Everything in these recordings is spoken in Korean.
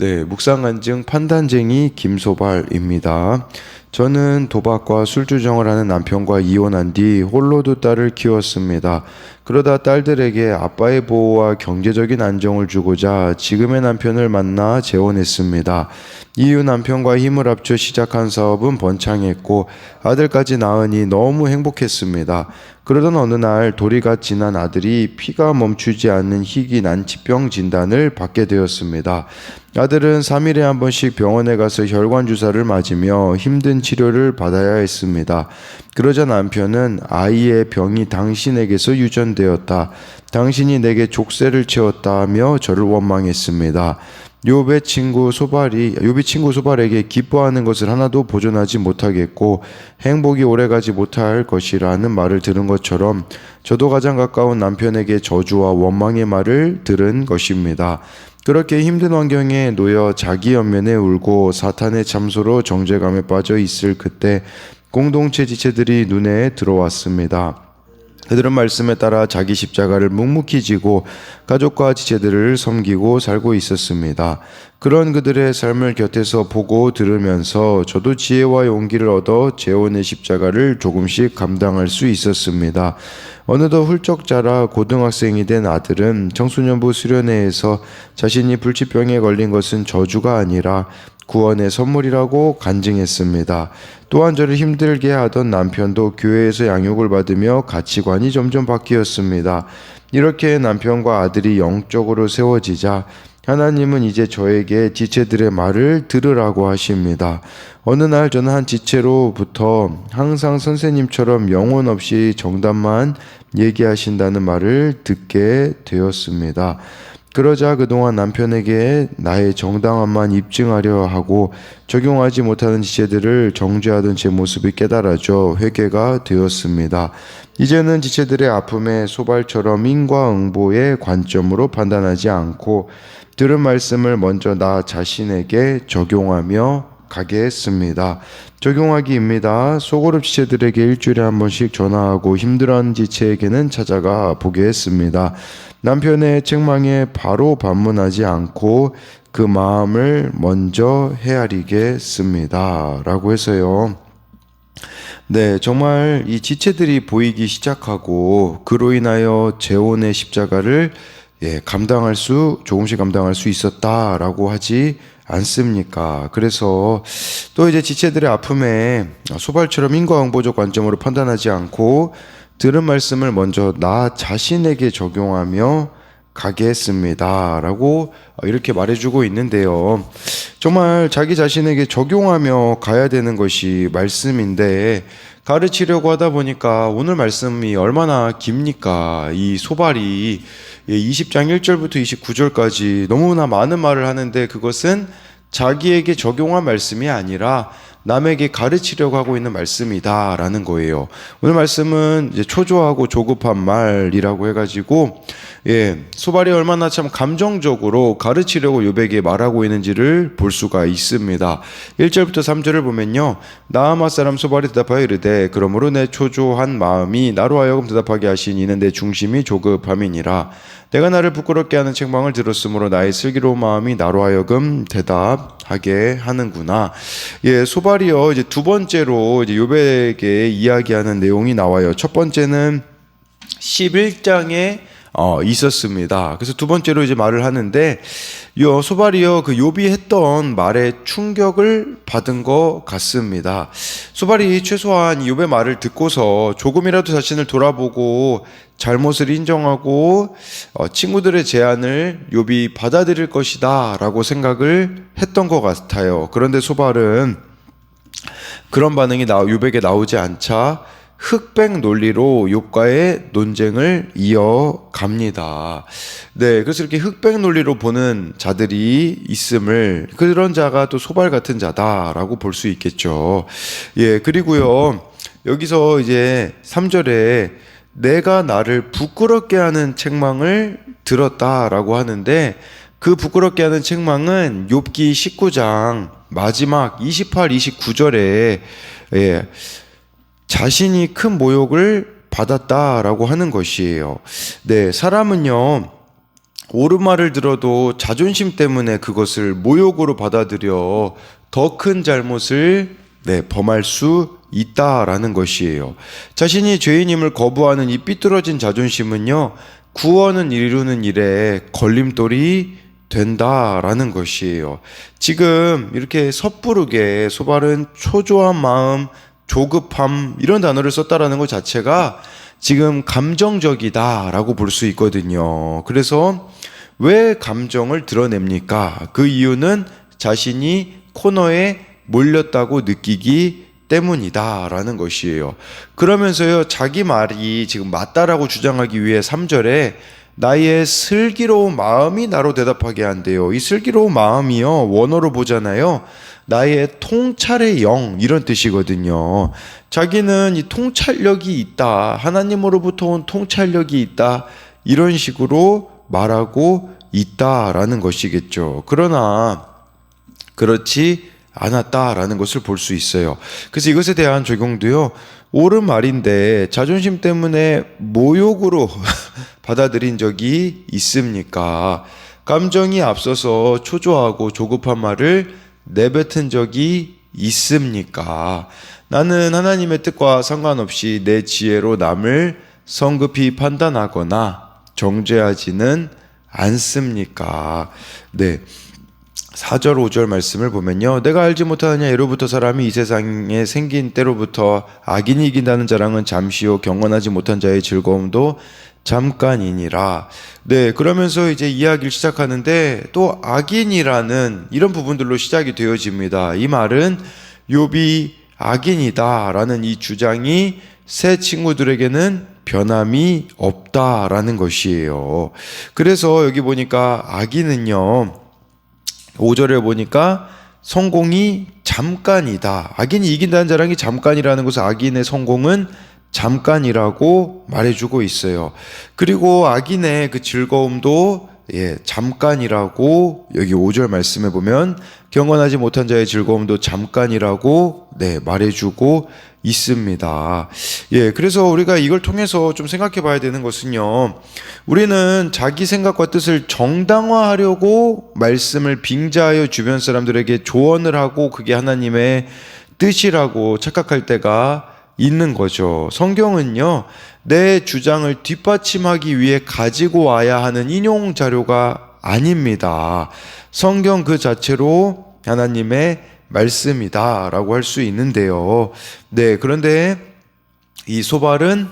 네, 묵상간증 판단쟁이 김소발입니다. 저는 도박과 술주정을 하는 남편과 이혼한 뒤 홀로 두 딸을 키웠습니다. 그러다 딸들에게 아빠의 보호와 경제적인 안정을 주고자 지금의 남편을 만나 재혼했습니다. 이후 남편과 힘을 합쳐 시작한 사업은 번창했고 아들까지 낳으니 너무 행복했습니다. 그러던 어느 날 도리가 지난 아들이 피가 멈추지 않는 희귀 난치병 진단을 받게 되었습니다. 아들은 3일에 한 번씩 병원에 가서 혈관 주사를 맞으며 힘든 치료를 받아야 했습니다. 그러자 남편은 아이의 병이 당신에게서 유전되었다. 당신이 내게 족쇄를 채웠다며 저를 원망했습니다. 욥이 친구 소발에게 기뻐하는 것을 하나도 보존하지 못하겠고 행복이 오래가지 못할 것이라는 말을 들은 것처럼 저도 가장 가까운 남편에게 저주와 원망의 말을 들은 것입니다. 그렇게 힘든 환경에 놓여 자기 연면에 울고 사탄의 참소로 정죄감에 빠져 있을 그때 공동체 지체들이 눈에 들어왔습니다. 그들은 말씀에 따라 자기 십자가를 묵묵히 지고 가족과 지체들을 섬기고 살고 있었습니다. 그런 그들의 삶을 곁에서 보고 들으면서 저도 지혜와 용기를 얻어 재혼의 십자가를 조금씩 감당할 수 있었습니다. 어느덧 훌쩍 자라 고등학생이 된 아들은 청소년부 수련회에서 자신이 불치병에 걸린 것은 저주가 아니라 구원의 선물이라고 간증했습니다. 또한 저를 힘들게 하던 남편도 교회에서 양육을 받으며 가치관이 점점 바뀌었습니다. 이렇게 남편과 아들이 영적으로 세워지자 하나님은 이제 저에게 지체들의 말을 들으라고 하십니다. 어느 날 저는 한 지체로부터 항상 선생님처럼 영혼 없이 정답만 얘기하신다는 말을 듣게 되었습니다. 그러자 그동안 남편에게 나의 정당함만 입증하려 하고 적용하지 못하는 지체들을 정죄하던 제 모습이 깨달아져 회개가 되었습니다. 이제는 지체들의 아픔에 소발처럼 인과응보의 관점으로 판단하지 않고 들은 말씀을 먼저 나 자신에게 적용하며 가게 했습니다. 적용하기입니다. 소그룹 지체들에게 일주일에 한 번씩 전화하고 힘들어하는 지체에게는 찾아가 보게 했습니다. 남편의 책망에 바로 반문하지 않고 그 마음을 먼저 헤아리게 했습니다. 라고 해서요. 네, 정말 이 지체들이 보이기 시작하고 그로 인하여 재혼의 십자가를 조금씩 감당할 수 있었다라고 하지 않습니까? 그래서 또 이제 지체들의 아픔에 소발처럼 인과응보적 관점으로 판단하지 않고 들은 말씀을 먼저 나 자신에게 적용하며 가게 했습니다. 라고 이렇게 말해주고 있는데요. 정말 자기 자신에게 적용하며 가야 되는 것이 말씀인데 가르치려고 하다 보니까 오늘 말씀이 얼마나 깁니까? 이 소발이 20장 1절부터 29절까지 너무나 많은 말을 하는데 그것은 자기에게 적용한 말씀이 아니라 남에게 가르치려고 하고 있는 말씀이다 라는 거예요. 오늘 말씀은 이제 초조하고 조급한 말이라고 해가지고 소발이 얼마나 참 감정적으로 가르치려고 욥에게 말하고 있는지를 볼 수가 있습니다. 1절부터 3절을 보면요, 나아마 사람 소발이 대답하여 이르되 그러므로 내 초조한 마음이 나로 하여금 대답하게 하신 이는 내 중심이 조급함이니라. 내가 나를 부끄럽게 하는 책망을 들었으므로 나의 슬기로운 마음이 나로 하여금 대답하게 하는구나. 소발이요, 이제 두 번째로 이제 욥에게 이야기하는 내용이 나와요. 첫 번째는 11장에 있었습니다. 그래서 두 번째로 이제 말을 하는데 소발이요, 그 욥이 했던 말에 충격을 받은 것 같습니다. 소발이 최소한 욥의 말을 듣고서 조금이라도 자신을 돌아보고 잘못을 인정하고 친구들의 제안을 욥이 받아들일 것이다 라고 생각을 했던 것 같아요. 그런데 소발은 그런 반응이 욥에게 나오지 않자 흑백 논리로 욥과의 논쟁을 이어갑니다. 네, 그래서 이렇게 흑백 논리로 보는 자들이 있음을, 그런 자가 또 소발 같은 자다라고 볼 수 있겠죠. 그리고요, 여기서 이제 3절에 내가 나를 부끄럽게 하는 책망을 들었다라고 하는데 그 부끄럽게 하는 책망은 욥기 19장 마지막 28, 29절에 자신이 큰 모욕을 받았다라고 하는 것이에요. 네, 사람은요 옳은 말을 들어도 자존심 때문에 그것을 모욕으로 받아들여 더 큰 잘못을 범할 수 있다라는 것이에요. 자신이 죄인임을 거부하는 이 삐뚤어진 자존심은요, 구원을 이루는 일에 걸림돌이 된다라는 것이에요. 지금 이렇게 섣부르게 소발은 초조한 마음, 조급함 이런 단어를 썼다라는 것 자체가 지금 감정적이다라고 볼 수 있거든요. 그래서 왜 감정을 드러냅니까? 그 이유는 자신이 코너에 몰렸다고 느끼기 때문이다라는 것이에요. 그러면서요, 자기 말이 지금 맞다라고 주장하기 위해 3절에 나의 슬기로운 마음이 나로 대답하게 한대요. 이 슬기로운 마음이요, 원어로 보잖아요, 나의 통찰의 영 이런 뜻이거든요. 자기는 이 통찰력이 있다, 하나님으로부터 온 통찰력이 있다, 이런 식으로 말하고 있다라는 것이겠죠. 그러나 그렇지 않았다라는 것을 볼 수 있어요. 그래서 이것에 대한 적용도요, 옳은 말인데 자존심 때문에 모욕으로 받아들인 적이 있습니까? 감정이 앞서서 초조하고 조급한 말을 내뱉은 적이 있습니까? 나는 하나님의 뜻과 상관없이 내 지혜로 남을 성급히 판단하거나 정죄하지는 않습니까? 4절 5절 말씀을 보면요, 내가 알지 못하느냐 예로부터 사람이 이 세상에 생긴 때로부터 악인이 이긴다는 자랑은 잠시요 경건하지 못한 자의 즐거움도 잠깐이니라. 그러면서 이제 이야기를 시작하는데 또 악인이라는 이런 부분들로 시작이 되어집니다. 이 말은 욥이 악인이다라는 이 주장이 새 친구들에게는 변함이 없다라는 것이에요. 그래서 여기 보니까 악인은요, 5절에 보니까 성공이 잠깐이다. 악인이 이긴다는 자랑이 잠깐이라는 것은 악인의 성공은 잠깐이라고 말해주고 있어요. 그리고 악인의 그 즐거움도 잠깐이라고 여기 5절 말씀에 보면 경건하지 못한 자의 즐거움도 잠깐이라고 말해주고 있습니다. 그래서 우리가 이걸 통해서 좀 생각해 봐야 되는 것은요, 우리는 자기 생각과 뜻을 정당화하려고 말씀을 빙자하여 주변 사람들에게 조언을 하고 그게 하나님의 뜻이라고 착각할 때가 있는 거죠. 성경은요, 내 주장을 뒷받침하기 위해 가지고 와야 하는 인용 자료가 아닙니다. 성경 그 자체로 하나님의 말씀이다라고 할 수 있는데요. 그런데 이 소발은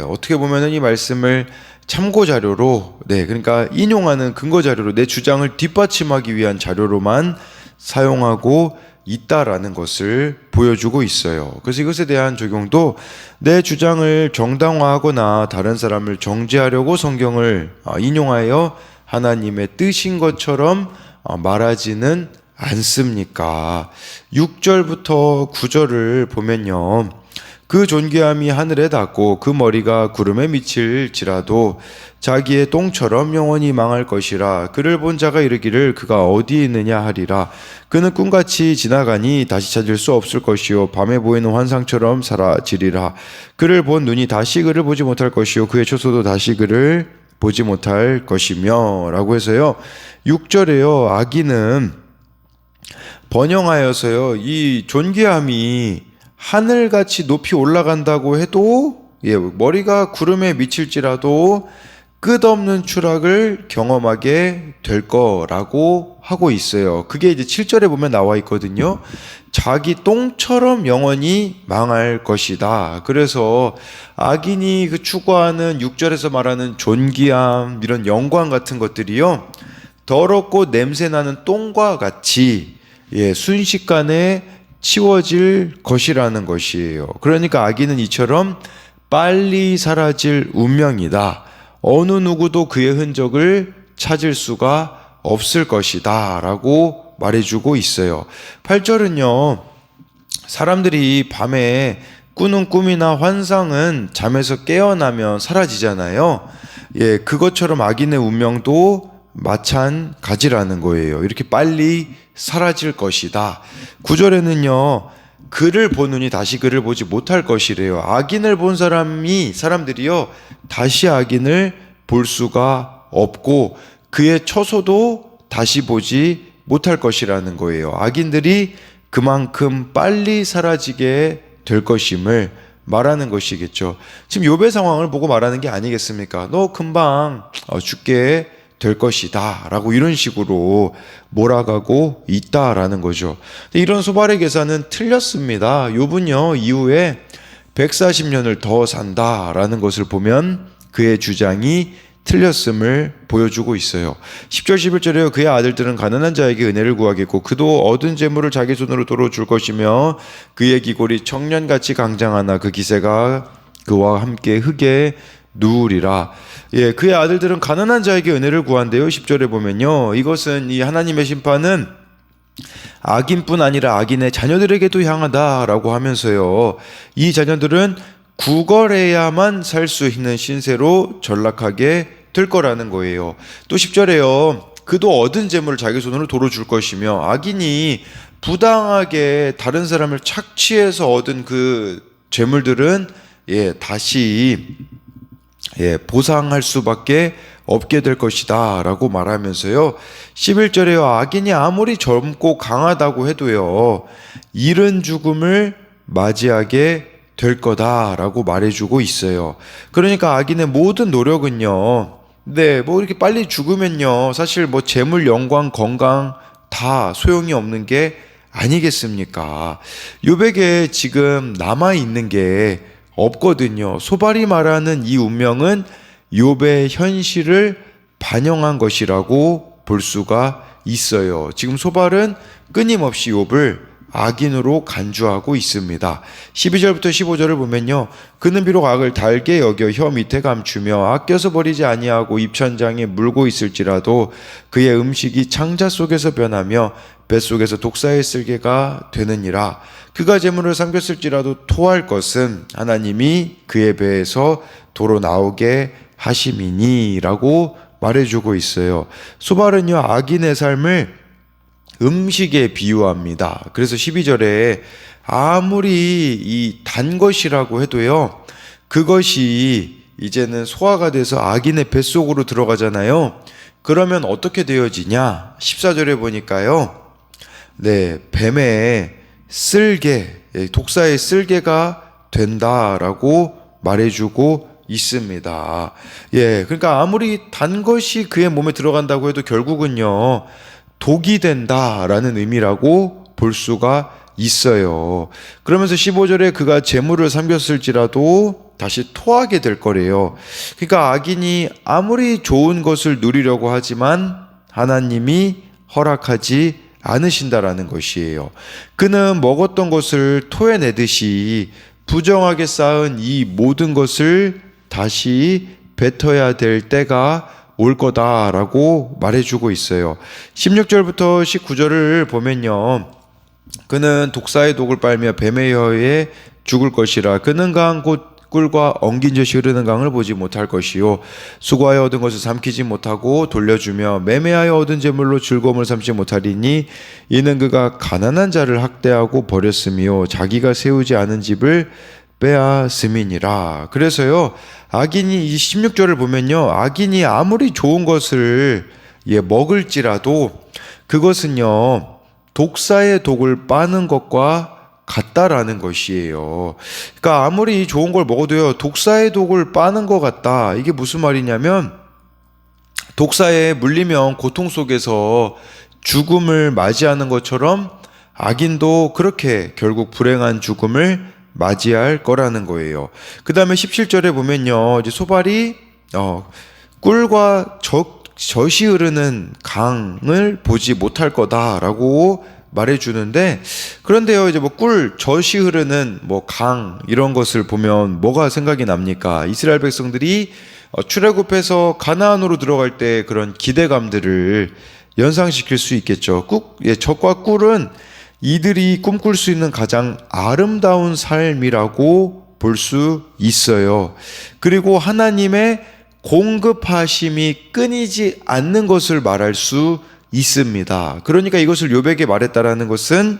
어떻게 보면은 이 말씀을 참고 자료로, 그러니까 인용하는 근거 자료로, 내 주장을 뒷받침하기 위한 자료로만 사용하고 있다라는 것을 보여주고 있어요. 그래서 이것에 대한 적용도 내 주장을 정당화하거나 다른 사람을 정죄하려고 성경을 인용하여 하나님의 뜻인 것처럼 말하지는 않습니까? 6절부터 9절을 보면요, 그 존귀함이 하늘에 닿고 그 머리가 구름에 미칠지라도 자기의 똥처럼 영원히 망할 것이라. 그를 본 자가 이르기를 그가 어디 있느냐 하리라. 그는 꿈같이 지나가니 다시 찾을 수 없을 것이요 밤에 보이는 환상처럼 사라지리라. 그를 본 눈이 다시 그를 보지 못할 것이요 그의 초소도 다시 그를 보지 못할 것이며 라고 해서요, 6절에요, 악인은 번영하여서요, 이 존귀함이 하늘같이 높이 올라간다고 해도 머리가 구름에 미칠지라도 끝없는 추락을 경험하게 될 거라고 하고 있어요. 그게 이제 7절에 보면 나와 있거든요. 자기 똥처럼 영원히 망할 것이다. 그래서 악인이 그 추구하는 6절에서 말하는 존귀함, 이런 영광 같은 것들이요, 더럽고 냄새나는 똥과 같이 순식간에 치워질 것이라는 것이에요. 그러니까 악인은 이처럼 빨리 사라질 운명이다. 어느 누구도 그의 흔적을 찾을 수가 없을 것이다 라고 말해주고 있어요. 8절은요, 사람들이 밤에 꾸는 꿈이나 환상은 잠에서 깨어나면 사라지잖아요. 그것처럼 악인의 운명도 마찬가지라는 거예요. 이렇게 빨리 사라질 것이다. 9절에는요, 그를 보느니 다시 그를 보지 못할 것이래요. 악인을 본 사람들이요, 다시 악인을 볼 수가 없고 그의 처소도 다시 보지 못할 것이라는 거예요. 악인들이 그만큼 빨리 사라지게 될 것임을 말하는 것이겠죠. 지금 욥의 상황을 보고 말하는 게 아니겠습니까? 너 금방 죽게 될 것이다 라고 이런 식으로 몰아가고 있다라는 거죠. 이런 소발의 계산은 틀렸습니다. 욥은요 이후에 140년을 더 산다라는 것을 보면 그의 주장이 틀렸음을 보여주고 있어요. 10절 11절에요. 그의 아들들은 가난한 자에게 은혜를 구하겠고 그도 얻은 재물을 자기 손으로 도로 줄 것이며 그의 기골이 청년같이 강장하나 그 기세가 그와 함께 흙에 누우리라. 예, 그의 아들들은 가난한 자에게 은혜를 구한대요. 10절에 보면요. 이것은 이 하나님의 심판은 악인뿐 아니라 악인의 자녀들에게도 향하다라고 하면서요. 이 자녀들은 구걸해야만 살 수 있는 신세로 전락하게 될 거라는 거예요. 또 10절에요. 그도 얻은 재물을 자기 손으로 도로 줄 것이며 악인이 부당하게 다른 사람을 착취해서 얻은 그 재물들은 다시 보상할 수밖에 없게 될 것이다 라고 말하면서요. 11절에요. 악인이 아무리 젊고 강하다고 해도요. 이른 죽음을 맞이하게 될 거다라고 말해주고 있어요. 그러니까 악인의 모든 노력은요. 뭐 이렇게 빨리 죽으면요. 사실 뭐 재물, 영광, 건강 다 소용이 없는 게 아니겠습니까? 욥에게 지금 남아있는 게 없거든요. 소발이 말하는 이 운명은 욥의 현실을 반영한 것이라고 볼 수가 있어요. 지금 소발은 끊임없이 욥을 악인으로 간주하고 있습니다. 12절부터 15절을 보면요. 그는 비록 악을 달게 여겨 혀 밑에 감추며 아껴서 버리지 아니하고 입천장에 물고 있을지라도 그의 음식이 창자 속에서 변하며 뱃속에서 독사의 쓸개가 되느니라. 그가 재물을 삼켰을지라도 토할 것은 하나님이 그의 배에서 도로 나오게 하심이니 라고 말해주고 있어요. 소발은요 악인의 삶을 음식에 비유합니다. 그래서 12절에 아무리 이 단 것이라고 해도요 그것이 이제는 소화가 돼서 악인의 뱃속으로 들어가잖아요. 그러면 어떻게 되어지냐? 14절에 보니까요 뱀의 쓸개, 독사의 쓸개가 된다라고 말해주고 있습니다. 그러니까 아무리 단 것이 그의 몸에 들어간다고 해도 결국은요 독이 된다라는 의미라고 볼 수가 있어요. 그러면서 15절에 그가 재물을 삼켰을지라도 다시 토하게 될 거래요. 그러니까 악인이 아무리 좋은 것을 누리려고 하지만 하나님이 허락하지 않으신다라는 것이에요. 그는 먹었던 것을 토해내듯이 부정하게 쌓은 이 모든 것을 다시 뱉어야 될 때가 올 거다라고 말해주고 있어요. 16절부터 19절을 보면요. 그는 독사의 독을 빨며 뱀의 혀에 죽을 것이라. 그는 강 곧 꿀과 엉긴 젖이 흐르는 강을 보지 못할 것이요 수고하여 얻은 것을 삼키지 못하고 돌려주며 매매하여 얻은 재물로 즐거움을 삼지 못하리니 이는 그가 가난한 자를 학대하고 버렸으며 자기가 세우지 않은 집을 빼앗음이니라. 그래서요 악인이 이 16절을 보면요 악인이 아무리 좋은 것을 먹을지라도 그것은요 독사의 독을 빠는 것과 같다라는 것이에요. 그러니까 아무리 좋은 걸 먹어도요 독사의 독을 빠는 것 같다. 이게 무슨 말이냐면 독사에 물리면 고통 속에서 죽음을 맞이하는 것처럼 악인도 그렇게 결국 불행한 죽음을 맞이할 거라는 거예요. 그 다음에 17절에 보면요 이제 소발이 꿀과 젖이 흐르는 강을 보지 못할 거다라고 말해주는데, 그런데요 이제 뭐 꿀, 젖이 흐르는 강 이런 것을 보면 뭐가 생각이 납니까? 이스라엘 백성들이 출애굽해서 가나안으로 들어갈 때 그런 기대감들을 연상시킬 수 있겠죠. 젖과 꿀은 이들이 꿈꿀 수 있는 가장 아름다운 삶이라고 볼 수 있어요. 그리고 하나님의 공급하심이 끊이지 않는 것을 말할 수 있습니다. 그러니까 이것을 욥에게 말했다라는 것은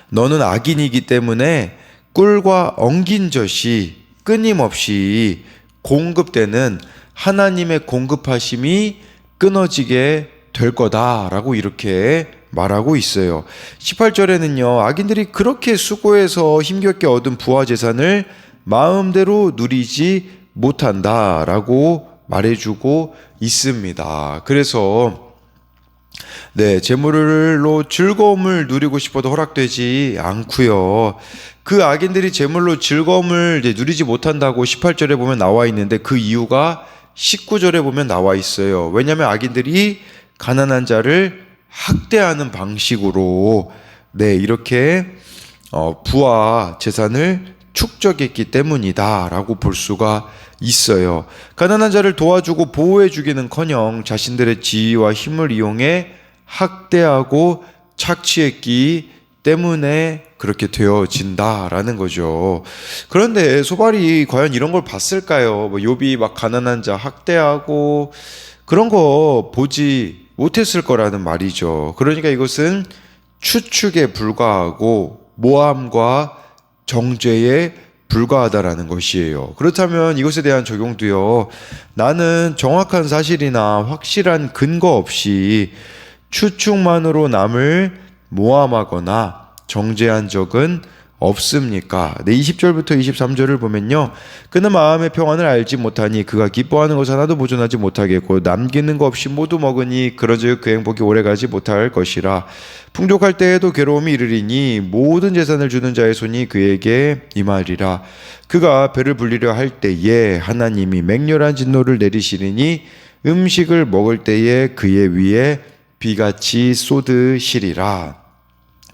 너는 악인이기 때문에 꿀과 엉긴 젖이 끊임없이 공급되는 하나님의 공급하심이 끊어지게 될 거다라고 이렇게 말하고 있어요. 18절에는요, 악인들이 그렇게 수고해서 힘겹게 얻은 부와 재산을 마음대로 누리지 못한다라고 말해주고 있습니다. 그래서 재물로 즐거움을 누리고 싶어도 허락되지 않고요. 그 악인들이 재물로 즐거움을 누리지 못한다고 18절에 보면 나와 있는데 그 이유가 19절에 보면 나와 있어요. 왜냐하면 악인들이 가난한 자를 학대하는 방식으로 이렇게 부와 재산을 축적했기 때문이다라고 볼 수가 있어요. 가난한 자를 도와주고 보호해 주기는커녕 자신들의 지위와 힘을 이용해 학대하고 착취했기 때문에 그렇게 되어진다라는 거죠. 그런데 소발이 과연 이런 걸 봤을까요? 욥이 막 가난한 자 학대하고 그런 거 보지 못했을 거라는 말이죠. 그러니까 이것은 추측에 불과하고 모함과 정죄에 불과하다라는 것이에요. 그렇다면 이것에 대한 적용도요. 나는 정확한 사실이나 확실한 근거 없이 추측만으로 남을 모함하거나 정죄한 적은 없습니까? 20절부터 23절을 보면요. 그는 마음의 평안을 알지 못하니 그가 기뻐하는 것 하나도 보존하지 못하겠고 남기는 것 없이 모두 먹으니 그러즉 그 행복이 오래가지 못할 것이라. 풍족할 때에도 괴로움이 이르리니 모든 재산을 주는 자의 손이 그에게 임하리라. 그가 배를 불리려 할 때에 하나님이 맹렬한 진노를 내리시리니 음식을 먹을 때에 그의 위에 비같이 쏟으시리라.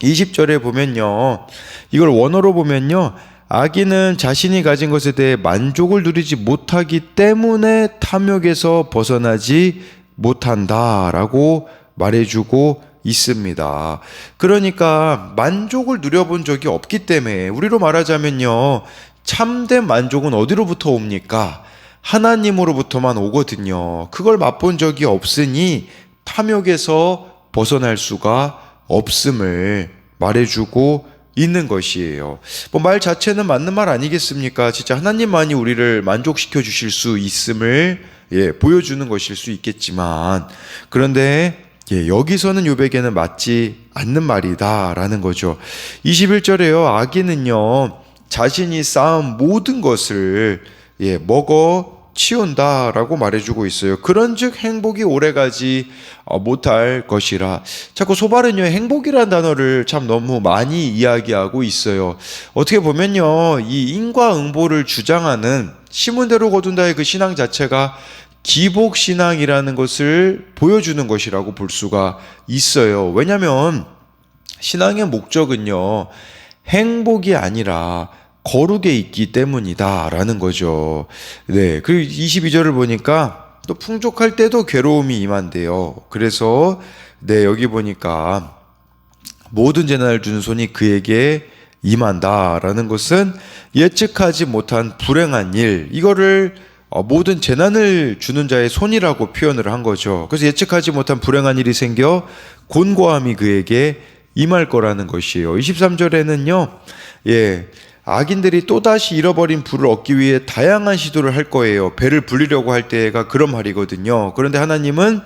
20절에 보면요, 이걸 원어로 보면요, 악인은 자신이 가진 것에 대해 만족을 누리지 못하기 때문에 탐욕에서 벗어나지 못한다라고 말해주고 있습니다. 그러니까 만족을 누려본 적이 없기 때문에, 우리로 말하자면요, 참된 만족은 어디로부터 옵니까? 하나님으로부터만 오거든요. 그걸 맛본 적이 없으니 탐욕에서 벗어날 수가 없음을 말해주고 있는 것이에요. 말 자체는 맞는 말 아니겠습니까? 진짜 하나님만이 우리를 만족시켜 주실 수 있음을 보여주는 것일 수 있겠지만, 그런데 여기서는 욥에게는 맞지 않는 말이다라는 거죠. 21절에요. 악인은요, 자신이 쌓은 모든 것을 먹어 치운다라고 말해주고 있어요. 그런즉 행복이 오래가지 못할 것이라. 자꾸 소발은요, 행복이라는 단어를 참 너무 많이 이야기하고 있어요. 어떻게 보면요, 이 인과응보를 주장하는 심은대로 거둔다의 그 신앙 자체가 기복신앙이라는 것을 보여주는 것이라고 볼 수가 있어요. 왜냐하면 신앙의 목적은요, 행복이 아니라 거룩에 있기 때문이다라는 거죠. 그리고 22절을 보니까 또 풍족할 때도 괴로움이 임한대요. 그래서 여기 보니까 모든 재난을 주는 손이 그에게 임한다라는 것은 예측하지 못한 불행한 일, 이거를 모든 재난을 주는 자의 손이라고 표현을 한 거죠. 그래서 예측하지 못한 불행한 일이 생겨 곤고함이 그에게 임할 거라는 것이에요. 23절에는요, 악인들이 또다시 잃어버린 부를 얻기 위해 다양한 시도를 할 거예요. 배를 불리려고 할 때가 그런 말이거든요. 그런데 하나님은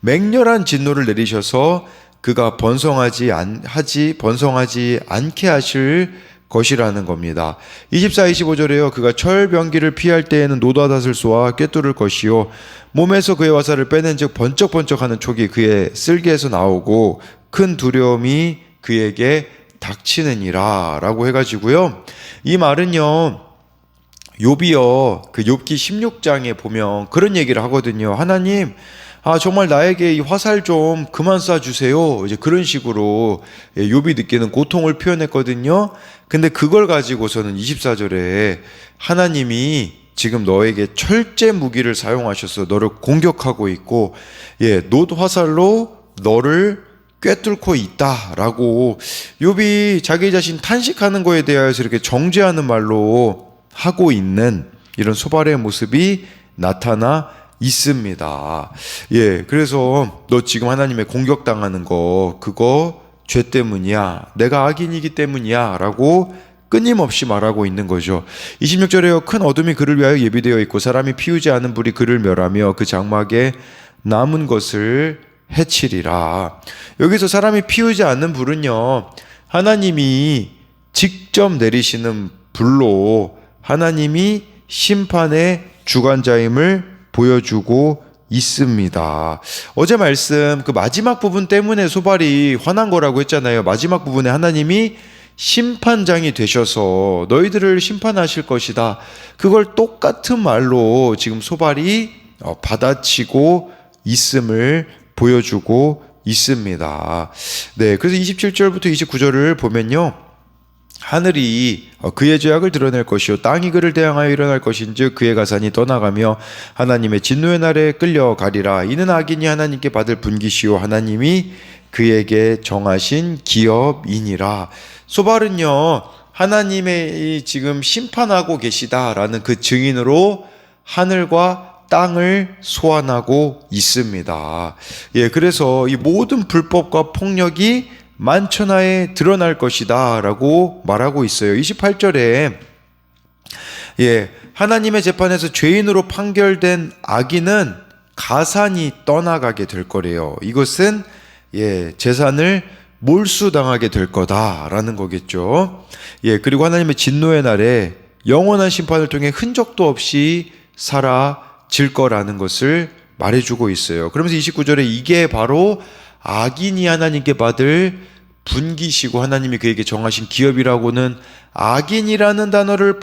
맹렬한 진노를 내리셔서 그가 번성하지 않게 하실 것이라는 겁니다. 24, 25절에요. 그가 철병기를 피할 때에는 노다닷을 쏘아 꿰뚫을 것이요 몸에서 그의 화살을 빼낸 즉 번쩍번쩍하는 촉이 그의 쓸개에서 나오고 큰 두려움이 그에게 닥치느니라 라고 해가지고요, 이 말은요, 욥이요, 그 욥기 16장에 보면 그런 얘기를 하거든요. 하나님, 정말 나에게 이 화살 좀 그만 쏴주세요. 이제 그런 식으로 욥이 느끼는 고통을 표현했거든요. 근데 그걸 가지고서는 24절에 하나님이 지금 너에게 철제 무기를 사용하셔서 너를 공격하고 있고, 놋 화살로 너를 꿰뚫고 있다라고 욥이 자기 자신 탄식하는 거에 대하여서 이렇게 정죄하는 말로 하고 있는 이런 소발의 모습이 나타나 있습니다. 그래서 너 지금 하나님의 공격당하는 거 그거 죄 때문이야, 내가 악인이기 때문이야 라고 끊임없이 말하고 있는 거죠. 26절에요. 큰 어둠이 그를 위하여 예비되어 있고 사람이 피우지 않은 불이 그를 멸하며 그 장막에 남은 것을 해치리라. 여기서 사람이 피우지 않는 불은요, 하나님이 직접 내리시는 불로 하나님이 심판의 주관자임을 보여주고 있습니다. 어제 말씀 그 마지막 부분 때문에 소발이 화난 거라고 했잖아요. 마지막 부분에 하나님이 심판장이 되셔서 너희들을 심판하실 것이다. 그걸 똑같은 말로 지금 소발이 받아치고 있음을 보여주고 있습니다. 네, 그래서 27절부터 29절을 보면요, 하늘이 그의 죄악을 드러낼 것이요 땅이 그를 대항하여 일어날 것인즉 그의 가산이 떠나가며 하나님의 진노의 날에 끌려가리라. 이는 악인이 하나님께 받을 분깃이요 하나님이 그에게 정하신 기업이니라. 소발은요, 하나님의 지금 심판하고 계시다라는 그 증인으로 하늘과 땅을 소환하고 있습니다. 예, 그래서 이 모든 불법과 폭력이 만천하에 드러날 것이다 라고 말하고 있어요. 28절에 하나님의 재판에서 죄인으로 판결된 악인은 가산이 떠나가게 될 거래요. 이것은 재산을 몰수당하게 될 거다라는 거겠죠. 그리고 하나님의 진노의 날에 영원한 심판을 통해 흔적도 없이 사라질 거라는 것을 말해주고 있어요. 그러면서 29절에 이게 바로 악인이 하나님께 받을 분깃이고 하나님이 그에게 정하신 기업이라고는 악인이라는 단어로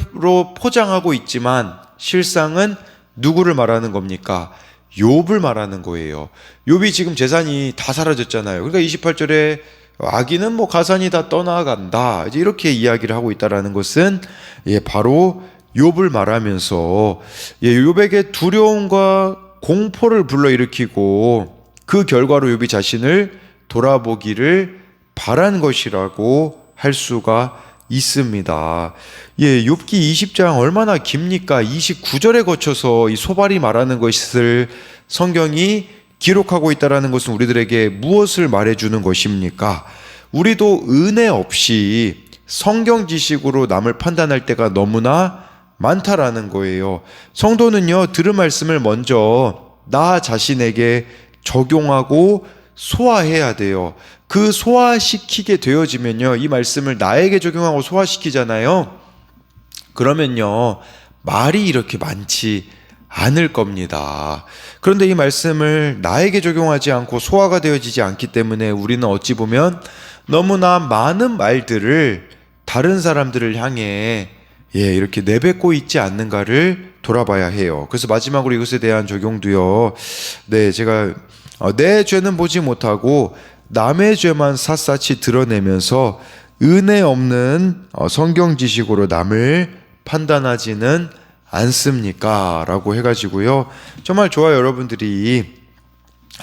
포장하고 있지만 실상은 누구를 말하는 겁니까? 욥을 말하는 거예요. 욥이 지금 재산이 다 사라졌잖아요. 그러니까 28절에 악인은 뭐 가산이 다 떠나간다, 이제 이렇게 이야기를 하고 있다라는 것은 바로 욥을 말하면서 욥에게 두려움과 공포를 불러일으키고 그 결과로 욥이 자신을 돌아보기를 바란 것이라고 할 수가 있습니다. 욥기 20장 얼마나 깁니까? 29절에 거쳐서 이 소발이 말하는 것을 성경이 기록하고 있다는 것은 우리들에게 무엇을 말해주는 것입니까? 우리도 은혜 없이 성경 지식으로 남을 판단할 때가 너무나 많다라는 거예요. 성도는요, 들은 말씀을 먼저 나 자신에게 적용하고 소화해야 돼요. 그 소화시키게 되어지면요, 이 말씀을 나에게 적용하고 소화시키잖아요. 그러면요, 말이 이렇게 많지 않을 겁니다. 그런데 이 말씀을 나에게 적용하지 않고 소화가 되어지지 않기 때문에 우리는 어찌 보면 너무나 많은 말들을 다른 사람들을 향해 이렇게 내뱉고 있지 않는가를 돌아봐야 해요. 그래서 마지막으로 이것에 대한 적용도요, 제가 내 죄는 보지 못하고 남의 죄만 샅샅이 드러내면서 은혜 없는 성경 지식으로 남을 판단하지는 않습니까? 라고 해가지고요, 정말 좋아요. 여러분들이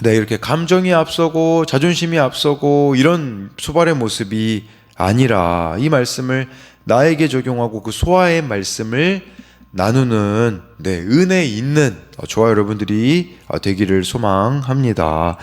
이렇게 감정이 앞서고 자존심이 앞서고 이런 소발의 모습이 아니라 이 말씀을 나에게 적용하고 그 소화의 말씀을 나누는 은혜 있는 저와 여러분들이 되기를 소망합니다.